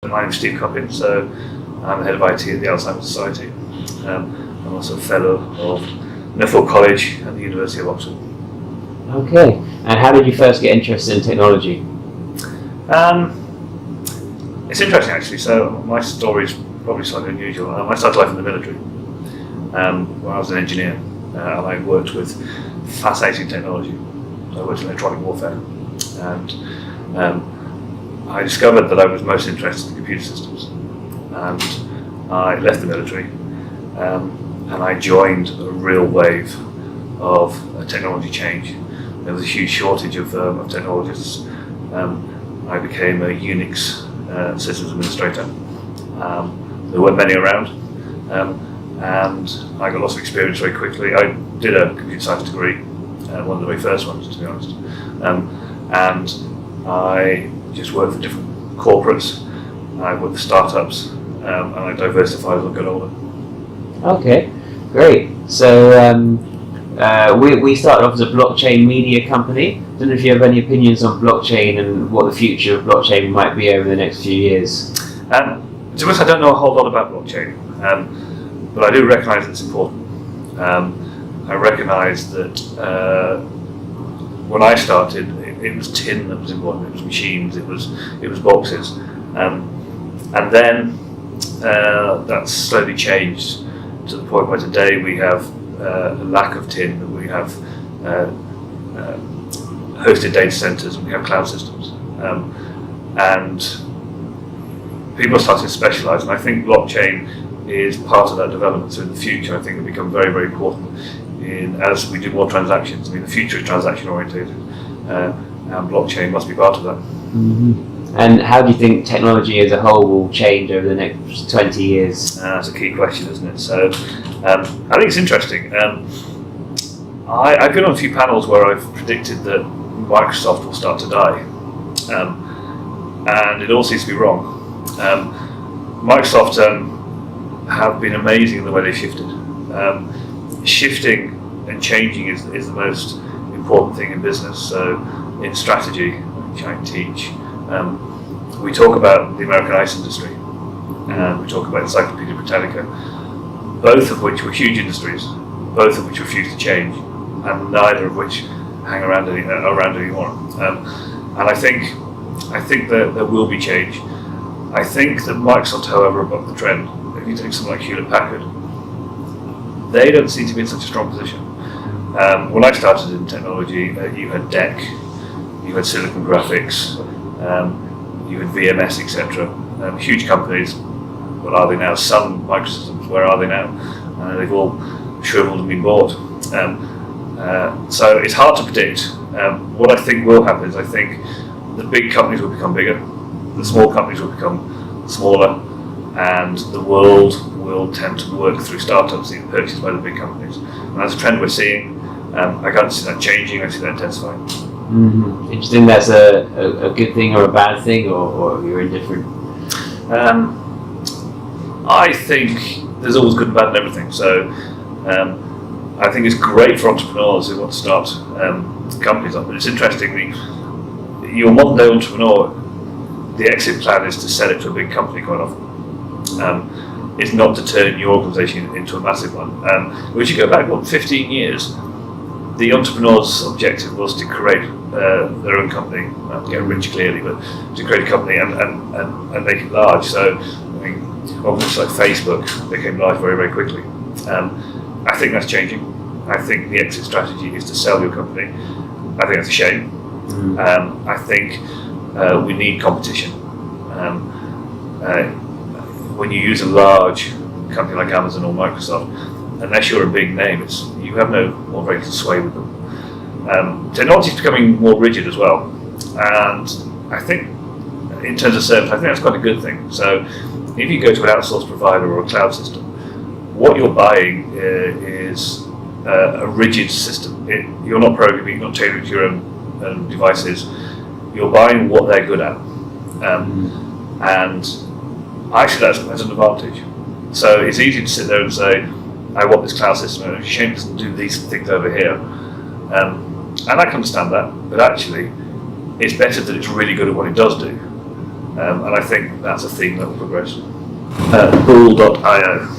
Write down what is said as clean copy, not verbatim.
My name is Steve Coppin, so I'm the head of IT at the Alzheimer's Society. I'm also a fellow of Nuffield College and the University of Oxford. Okay, and how did you first get interested in technology? It's interesting actually, so my story is probably slightly unusual. I started life in the military when I was an engineer, and I worked with fascinating technology. So I worked in electronic warfare, and I discovered that I was most interested in computer systems, and I left the military and I joined a real wave of technology change. There was a huge shortage of technologists. I became a Unix systems administrator. There weren't many around, and I got lots of experience very quickly. I did a computer science degree, one of the very first ones, to be honest, and I just worked for different corporates. I worked for startups, and I diversified as I got older. Okay, great. So we started off as a blockchain media company. I don't know if you have any opinions on blockchain and what the future of blockchain might be over the next few years. To be honest, I don't know a whole lot about blockchain, but I do recognise it's important. I recognise that when I started, it was tin that was important. It was machines. It was boxes, and then that's slowly changed to the point where today we have a lack of tin. We have hosted data centers, and we have cloud systems, and people are starting to specialise. And I think blockchain is part of that development. So in the future, I think it'll become very, very important as we do more transactions. I mean, the future is transaction oriented. And blockchain must be part of that. Mm-hmm. And how do you think technology as a whole will change over the next 20 years? That's a key question, isn't it? So I think it's interesting. I've been on a few panels where I've predicted that Microsoft will start to die, and it all seems to be wrong. Microsoft have been amazing in the way they've shifted. Shifting and changing is the most important thing in business. So in strategy, which I teach, we talk about the American ice industry, and we talk about Encyclopedia Britannica, both of which were huge industries, both of which refused to change, and neither of which hang around anymore. And I think that there will be change. I think that Microsoft, however, are bucked the trend. If you take something like Hewlett Packard, they don't seem to be in such a strong position. When I started in technology, you had DEC, you had Silicon Graphics, you had VMS, etc. Huge companies. What are they now? Sun Microsystems. Where are they now? They've all shriveled and been bought. So it's hard to predict. What I think will happen is I think the big companies will become bigger, the small companies will become smaller, and the world will tend to work through startups being purchased by the big companies. And that's a trend we're seeing. I can't see that changing, I see that intensifying. Mm-hmm. Do you think that's a good thing or a bad thing, or you're indifferent? I think there's always good and bad in everything. So I think it's great for entrepreneurs who want to start companies up. But it's interesting, your modern day entrepreneur, the exit plan is to sell it to a big company quite often. It's not to turn your organisation into a massive one. If you go back 15 years, the entrepreneur's objective was to create their own company, get rich clearly, but to create a company and make it large. So, I mean, obviously like Facebook became large very, very quickly. I think that's changing. I think the exit strategy is to sell your company. I think that's a shame. I think we need competition. When you use a large company like Amazon or Microsoft, unless you're a big name, you have no more very little sway with them. Technology is becoming more rigid as well, and I think in terms of service, I think that's quite a good thing. So if you go to an outsourced provider or a cloud system, what you're buying is a rigid system. You're not programming, you're not tailoring to your own devices. You're buying what they're good at, and I see that as an advantage. So it's easy to sit there and say, I want this cloud system, and it's a shame it doesn't do these things over here. And I can understand that, but actually, it's better that it's really good at what it does do. and I think that's a theme that will progress. Bool.io.